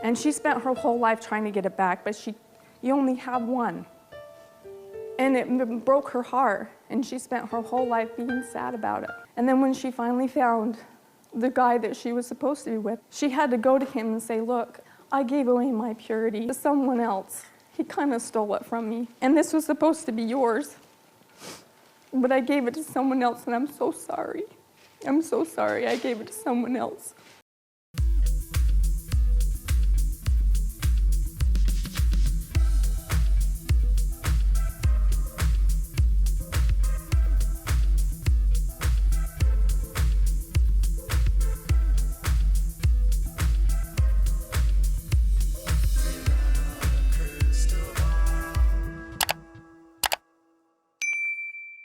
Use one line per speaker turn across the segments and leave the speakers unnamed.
And she spent her whole life trying to get it back, but you only have one. And it broke her heart, and she spent her whole life being sad about it. And then when she finally found the guy that she was supposed to be with, she had to go to him and say, look, I gave away my purity to someone else. He kind of stole it from me, and this was supposed to be yours. But I gave it to someone else, and I'm so sorry. I'm so sorry I gave it to someone else.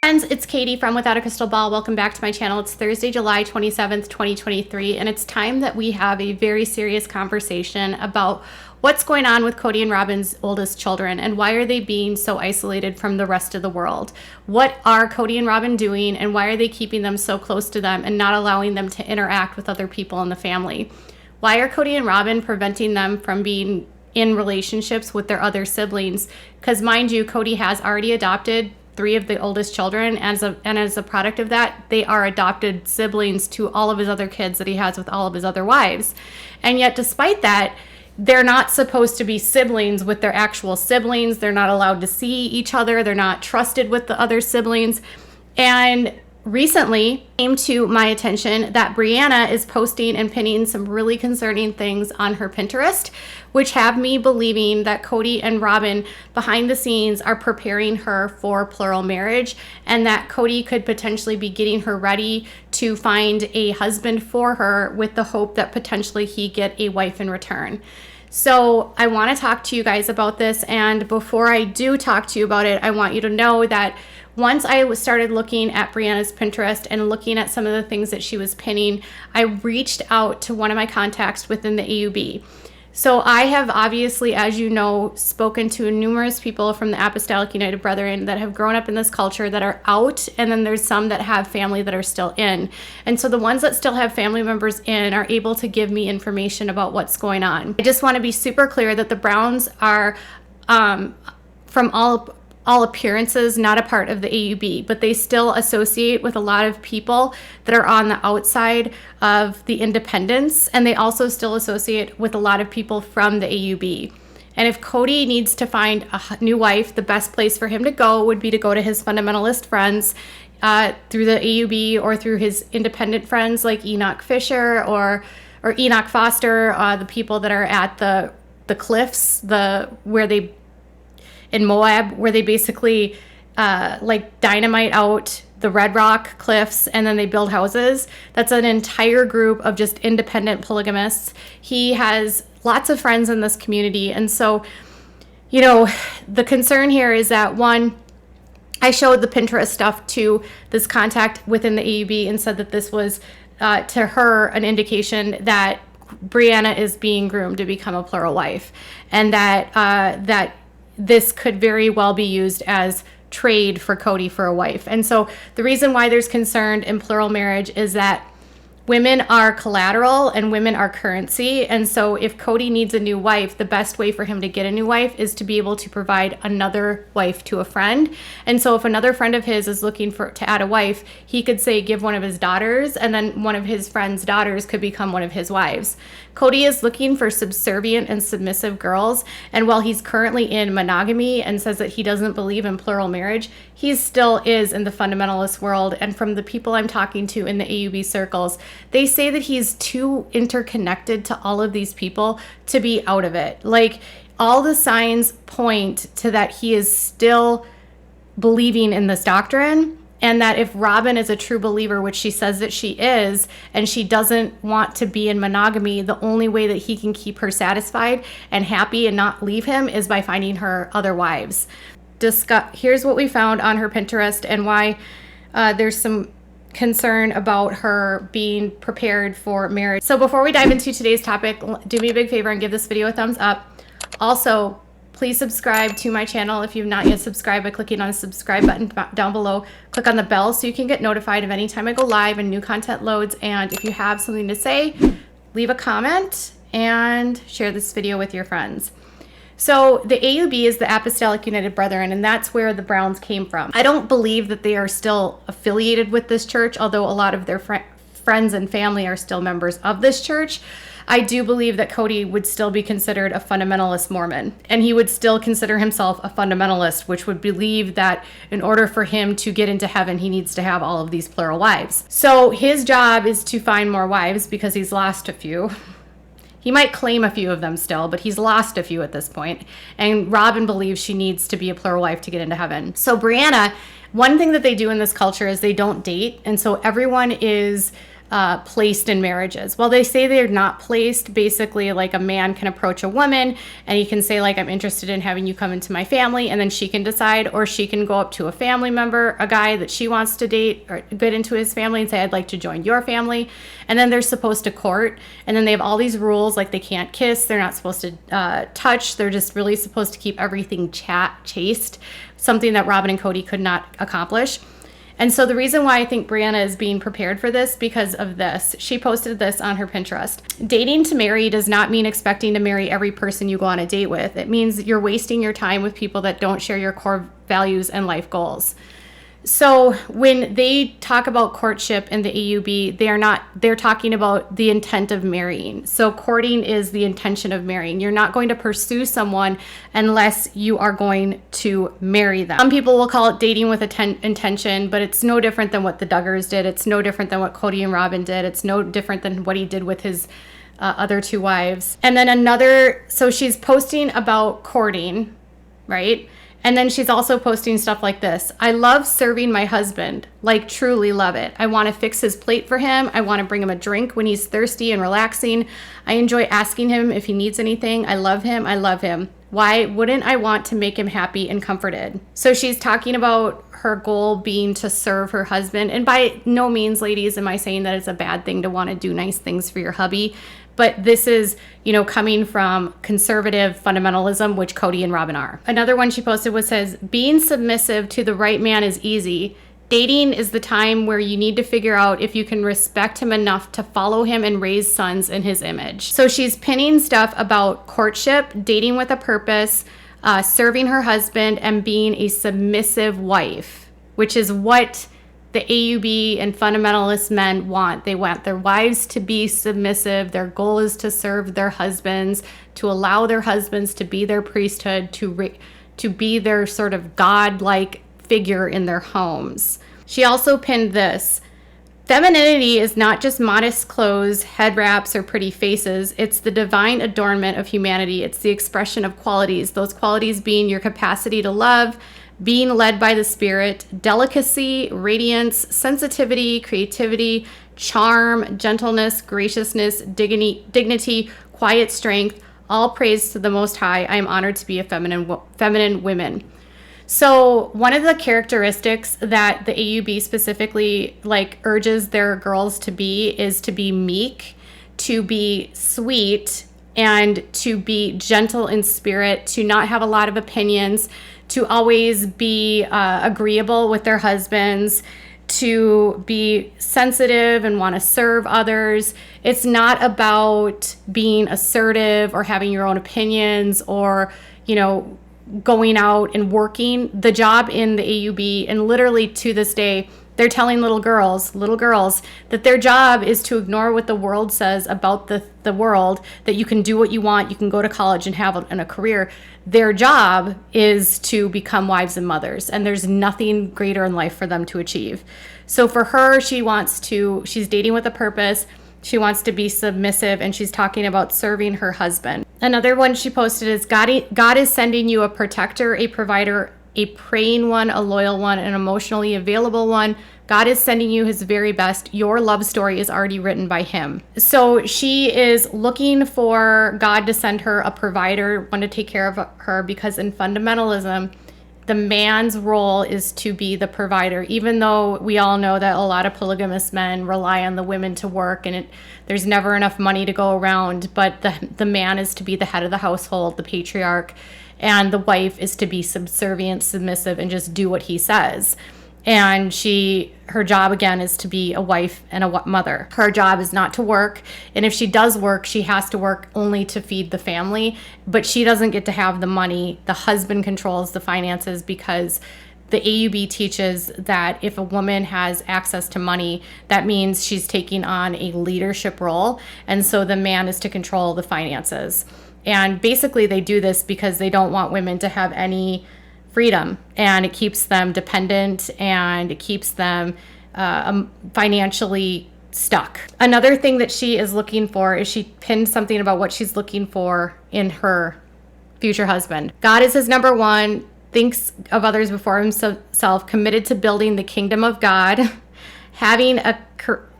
Friends, it's Katie from Without a Crystal Ball. Welcome back to my channel. It's Thursday, July 27th, 2023, and it's time that we have a very serious conversation about what's going on with Kody and Robyn's oldest children and why are they being so isolated from the rest of the world? What are Kody and Robyn doing, and why are they keeping them so close to them and not allowing them to interact with other people in the family? Why are Kody and Robyn preventing them from being in relationships with their other siblings? Because mind you, Kody has already adopted 3 of the oldest children, and as a product of that, they are adopted siblings to all of his other kids that he has with all of his other wives. And yet, despite that, they're not supposed to be siblings with their actual siblings. They're not allowed to see each other. They're not trusted with the other siblings. And recently came to my attention that Breanna is posting and pinning some really concerning things on her Pinterest, which have me believing that Kody and Robyn behind the scenes are preparing her for plural marriage, and that Kody could potentially be getting her ready to find a husband for her with the hope that potentially he get a wife in return. So I want to talk to you guys about this, and before I do talk to you about it, I want you to know that once I started looking at Breanna's Pinterest and looking at some of the things that she was pinning, I reached out to one of my contacts within the AUB. So I have obviously, as you know, spoken to numerous people from the Apostolic United Brethren that have grown up in this culture that are out, and then there's some that have family that are still in. And so the ones that still have family members in are able to give me information about what's going on. I just want to be super clear that the Browns are, from all appearances, not a part of the AUB, but they still associate with a lot of people that are on the outside of the independents, and they also still associate with a lot of people from the AUB. And if Kody needs to find a new wife, the best place for him to go would be to go to his fundamentalist friends through the AUB, or through his independent friends like Enoch Fisher or Enoch Foster, the people that are at the cliffs, in Moab, where they basically like dynamite out the Red Rock cliffs and then they build houses. That's an entire group of just independent polygamists. He has lots of friends in this community. And so, you know, the concern here is that, one, I showed the Pinterest stuff to this contact within the AUB and said that this was, to her, an indication that Breanna is being groomed to become a plural wife, and that this could very well be used as trade for Kody for a wife. And so the reason why there's concern in plural marriage is that women are collateral and women are currency. And so if Kody needs a new wife, the best way for him to get a new wife is to be able to provide another wife to a friend. And so if another friend of his is looking to add a wife, he could say give one of his daughters, and then one of his friend's daughters could become one of his wives. Kody is looking for subservient and submissive girls, and while he's currently in monogamy and says that he doesn't believe in plural marriage, he still is in the fundamentalist world. And from the people I'm talking to in the AUB circles, they say that he's too interconnected to all of these people to be out of it. Like, all the signs point to that he is still believing in this doctrine, and that if Robyn is a true believer, which she says that she is, and she doesn't want to be in monogamy, the only way that he can keep her satisfied and happy and not leave him is by finding her other wives. Here's what we found on her Pinterest and why there's some concern about her being prepared for marriage. So before we dive into today's topic, do me a big favor and give this video a thumbs up. Also, please subscribe to my channel if you've not yet subscribed by clicking on the subscribe button down below. Click on the bell so you can get notified of any time I go live and new content loads. And if you have something to say, leave a comment and share this video with your friends. So the AUB is the Apostolic United Brethren, and that's where the Browns came from. I don't believe that they are still affiliated with this church, although a lot of their friends and family are still members of this church. I do believe that Kody would still be considered a fundamentalist Mormon, and he would still consider himself a fundamentalist, which would believe that in order for him to get into heaven, he needs to have all of these plural wives. So his job is to find more wives because he's lost a few. He might claim a few of them still, but he's lost a few at this point. And Robyn believes she needs to be a plural wife to get into heaven. So Breanna, one thing that they do in this culture is they don't date, and so everyone is placed in marriages. Well, they say they're not placed. Basically, like a man can approach a woman and he can say, like, I'm interested in having you come into my family, and then she can decide, or she can go up to a family member, a guy that she wants to date or get into his family, and say, I'd like to join your family. And then they're supposed to court, and then they have all these rules, like they can't kiss, they're not supposed to touch, they're just really supposed to keep everything chaste, something that Robyn and Kody could not accomplish. And so the reason why I think Breanna is being prepared for this, because of this. She posted this on her Pinterest. Dating to marry does not mean expecting to marry every person you go on a date with. It means you're wasting your time with people that don't share your core values and life goals. So when they talk about courtship in the AUB, they're talking about the intent of marrying. So courting is the intention of marrying. You're not going to pursue someone unless you are going to marry them. Some people will call it dating with intention, but it's no different than what the Duggars did. It's no different than what Kody and Robyn did. It's no different than what he did with his other two wives. And then so she's posting about courting, right? And then she's also posting stuff like this. I love serving my husband, like truly love it. I want to fix his plate for him. I want to bring him a drink when he's thirsty and relaxing. I enjoy asking him if he needs anything. I love him. I love him. Why wouldn't I want to make him happy and comforted? So she's talking about her goal being to serve her husband. And by no means, ladies, am I saying that it's a bad thing to want to do nice things for your hubby. But this is, coming from conservative fundamentalism, which Kody and Robyn are. Another one she posted says, being submissive to the right man is easy. Dating is the time where you need to figure out if you can respect him enough to follow him and raise sons in his image. So she's pinning stuff about courtship, dating with a purpose, serving her husband, and being a submissive wife, which is what the AUB and fundamentalist men want. They want their wives to be submissive. Their goal is to serve their husbands, to allow their husbands to be their priesthood, to be their sort of God-like figure in their homes. She also pinned this. Femininity is not just modest clothes, head wraps, or pretty faces. It's the divine adornment of humanity. It's the expression of qualities, those qualities being your capacity to love, being led by the Spirit, delicacy, radiance, sensitivity, creativity, charm, gentleness, graciousness, dignity, quiet strength, all praise to the Most High. I am honored to be a feminine woman. So one of the characteristics that the AUB specifically urges their girls to be is to be meek, to be sweet, and to be gentle in spirit, to not have a lot of opinions, to always be agreeable with their husbands, to be sensitive and want to serve others. It's not about being assertive or having your own opinions or, going out and working. The job in the AUB, and literally to this day, they're telling little girls, that their job is to ignore what the world says about the world, that you can do what you want, you can go to college and have a career. Their job is to become wives and mothers, and there's nothing greater in life for them to achieve. So for her, she's dating with a purpose. She wants to be submissive, and she's talking about serving her husband. Another one she posted is, God is sending you a protector, a provider, a praying one, a loyal one, an emotionally available one. God is sending you his very best. Your love story is already written by him. So she is looking for God to send her a provider, one to take care of her, because in fundamentalism, the man's role is to be the provider, even though we all know that a lot of polygamous men rely on the women to work, and there's never enough money to go around. But the man is to be the head of the household, the patriarch, and the wife is to be subservient, submissive, and just do what he says. And her job again is to be a wife and a mother. Her job is not to work. And if she does work, she has to work only to feed the family, but she doesn't get to have the money. The husband controls the finances because the AUB teaches that if a woman has access to money, that means she's taking on a leadership role. And so the man is to control the finances. And basically they do this because they don't want women to have any freedom, and it keeps them dependent, and it keeps them financially stuck. Another thing that she is looking for is she pinned something about what she's looking for in her future husband. God is his number one, thinks of others before himself, committed to building the kingdom of God, having a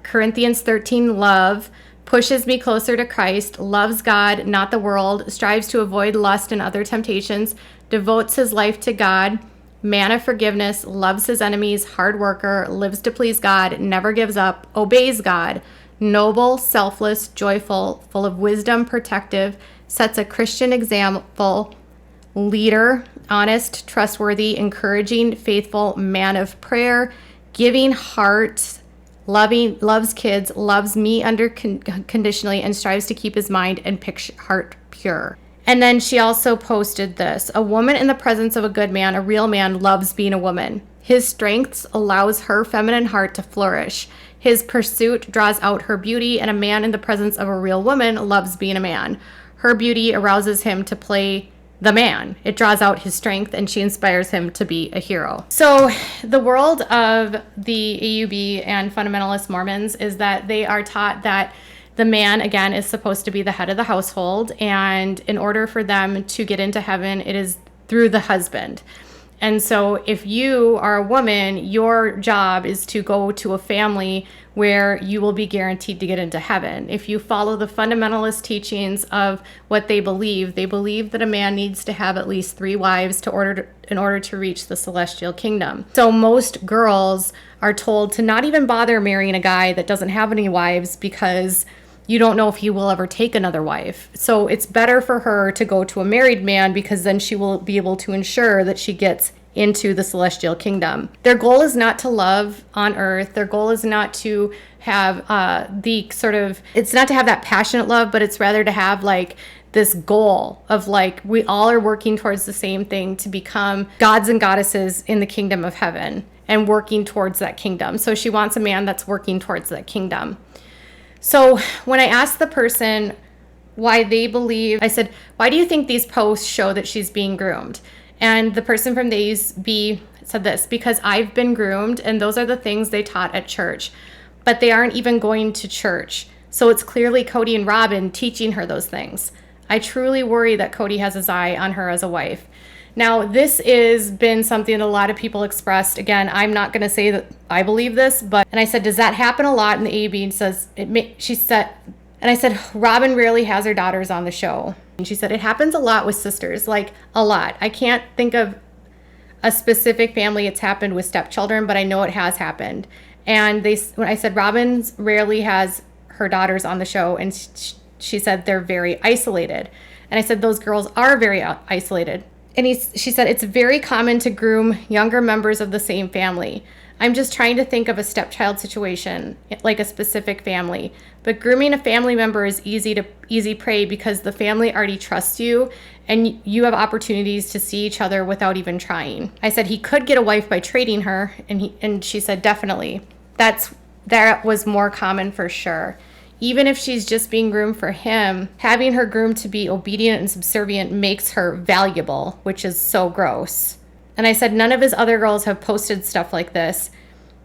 Corinthians 13 love, pushes me closer to Christ, loves God, not the world, strives to avoid lust and other temptations, devotes his life to God, man of forgiveness, loves his enemies, hard worker, lives to please God, never gives up, obeys God, noble, selfless, joyful, full of wisdom, protective, sets a Christian example, leader, honest, trustworthy, encouraging, faithful, man of prayer, giving heart, loving, loves kids, loves me unconditionally, and strives to keep his mind and heart pure. And then she also posted this: a woman in the presence of a good man, a real man, loves being a woman. His strength allows her feminine heart to flourish. His pursuit draws out her beauty, and a man in the presence of a real woman loves being a man. Her beauty arouses him to play the man. It draws out his strength, and she inspires him to be a hero. So the world of the AUB and fundamentalist Mormons is that they are taught that the man, again, is supposed to be the head of the household, and in order for them to get into heaven, it is through the husband. And so if you are a woman, your job is to go to a family where you will be guaranteed to get into heaven. If you follow the fundamentalist teachings of what they believe that a man needs to have at least 3 wives in order to reach the celestial kingdom. So most girls are told to not even bother marrying a guy that doesn't have any wives because you don't know if he will ever take another wife. So it's better for her to go to a married man because then she will be able to ensure that she gets into the celestial kingdom. Their goal is not to love on earth. Their goal is not to have it's not to have that passionate love, but it's rather to have like this goal of like, we all are working towards the same thing, to become gods and goddesses in the kingdom of heaven and working towards that kingdom. So she wants a man that's working towards that kingdom. So when I asked the person why they believe, I said, why do you think these posts show that she's being groomed? And the person from the AUB said this: because I've been groomed, and those are the things they taught at church, but they aren't even going to church. So it's clearly Kody and Robyn teaching her those things. I truly worry that Kody has his eye on her as a wife. Now, this has been something that a lot of people expressed. Again, I'm not going to say that I believe this, and I said, does that happen a lot? And the AUB says, she said, and I said, Robyn rarely has her daughters on the show. And she said, it happens a lot with sisters, like a lot. I can't think of a specific family it's happened with stepchildren, but I know it has happened. And when I said, Robyn rarely has her daughters on the show, and she said they're very isolated. And I said, those girls are very isolated. And she said, it's very common to groom younger members of the same family. I'm just trying to think of a stepchild situation, like a specific family. But grooming a family member is easy prey because the family already trusts you and you have opportunities to see each other without even trying. I said he could get a wife by trading her, and she said definitely. That was more common for sure. Even if she's just being groomed for him, having her groomed to be obedient and subservient makes her valuable, which is so gross. And I said, none of his other girls have posted stuff like this.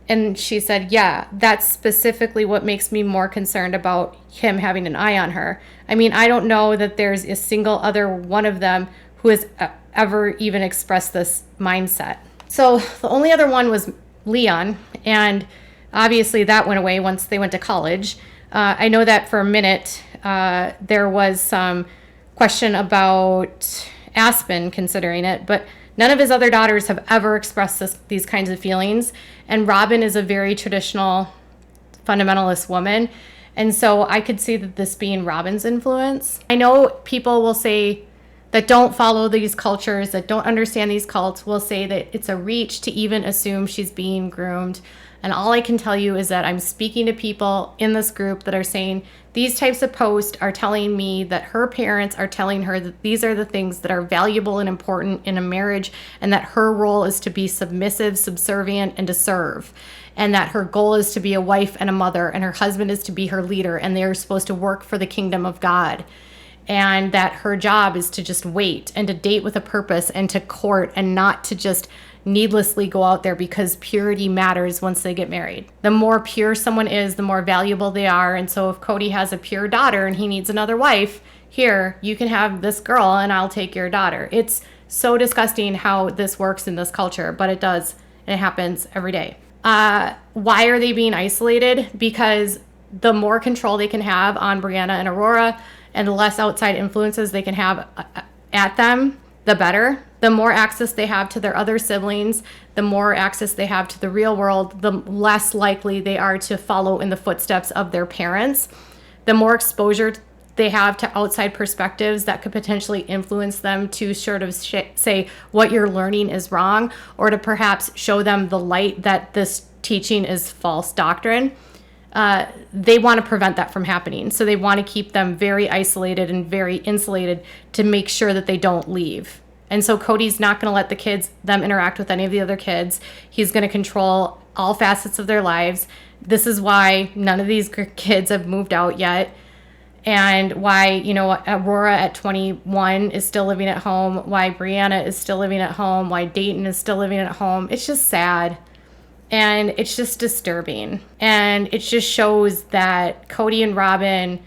And she said, yeah, that's specifically what makes me more concerned about him having an eye on her. I mean, I don't know that there's a single other one of them who has ever even expressed this mindset. So the only other one was Leon. And obviously that went away once they went to college. I know that for a minute, there was some question about Aspen considering it, but none of his other daughters have ever expressed these kinds of feelings. And Robyn is a very traditional fundamentalist woman. And so I could see that this being Robyn's influence. I know people will say that don't follow these cultures, that don't understand these cults, will say that it's a reach to even assume she's being groomed. And all I can tell you is that I'm speaking to people in this group that are saying these types of posts are telling me that her parents are telling her that these are the things that are valuable and important in a marriage, and that her role is to be submissive, subservient, and to serve. And that her goal is to be a wife and a mother, and her husband is to be her leader, and they're supposed to work for the kingdom of God. And that her job is to just wait and to date with a purpose and to court, and not to just needlessly go out there, because purity matters once they get married. The more pure someone is, the more valuable they are. And so if Kody has a pure daughter and he needs another wife, here, you can have this girl and I'll take your daughter. It's so disgusting how this works in this culture, but it does. And it happens every day. Why are they being isolated? Because the more control they can have on Breanna and Aurora, and the less outside influences they can have at them, the better. The more access they have to their other siblings, the more access they have to the real world, the less likely they are to follow in the footsteps of their parents. The more exposure they have to outside perspectives that could potentially influence them to sort of say what you're learning is wrong, or to perhaps show them the light that this teaching is false doctrine. They want to prevent that from happening. So they want to keep them very isolated and very insulated to make sure that they don't leave. And so Kody's not going to let them interact with any of the other kids. He's going to control all facets of their lives. This is why none of these kids have moved out yet. And why, Aurora at 21 is still living at home. Why Breanna is still living at home. Why Dayton is still living at home. It's just sad. And it's just disturbing. And it just shows that Kody and Robyn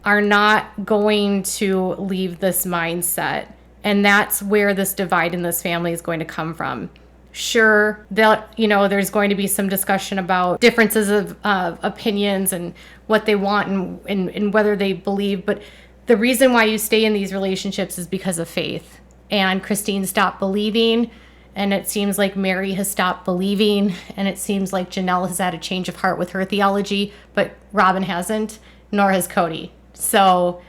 are not going to leave this mindset. And that's where this divide in this family is going to come from. Sure, there's going to be some discussion about differences of opinions and what they want and whether they believe. But the reason why you stay in these relationships is because of faith. And Christine stopped believing. And it seems like Mary has stopped believing. And it seems like Janelle has had a change of heart with her theology. But Robyn hasn't, nor has Kody. So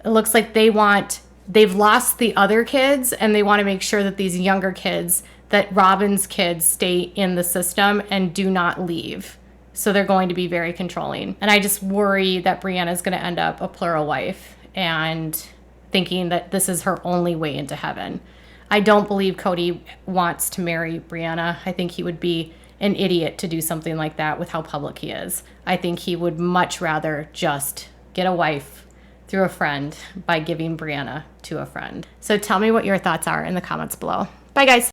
it looks like they've lost the other kids, and they want to make sure that these younger kids, that Robyn's kids, stay in the system and do not leave. So they're going to be very controlling. And I just worry that Breanna is going to end up a plural wife and thinking that this is her only way into heaven. I don't believe Kody wants to marry Breanna. I think he would be an idiot to do something like that with how public he is. I think he would much rather just get a wife through a friend by giving Breanna to a friend. So tell me what your thoughts are in the comments below. Bye, guys.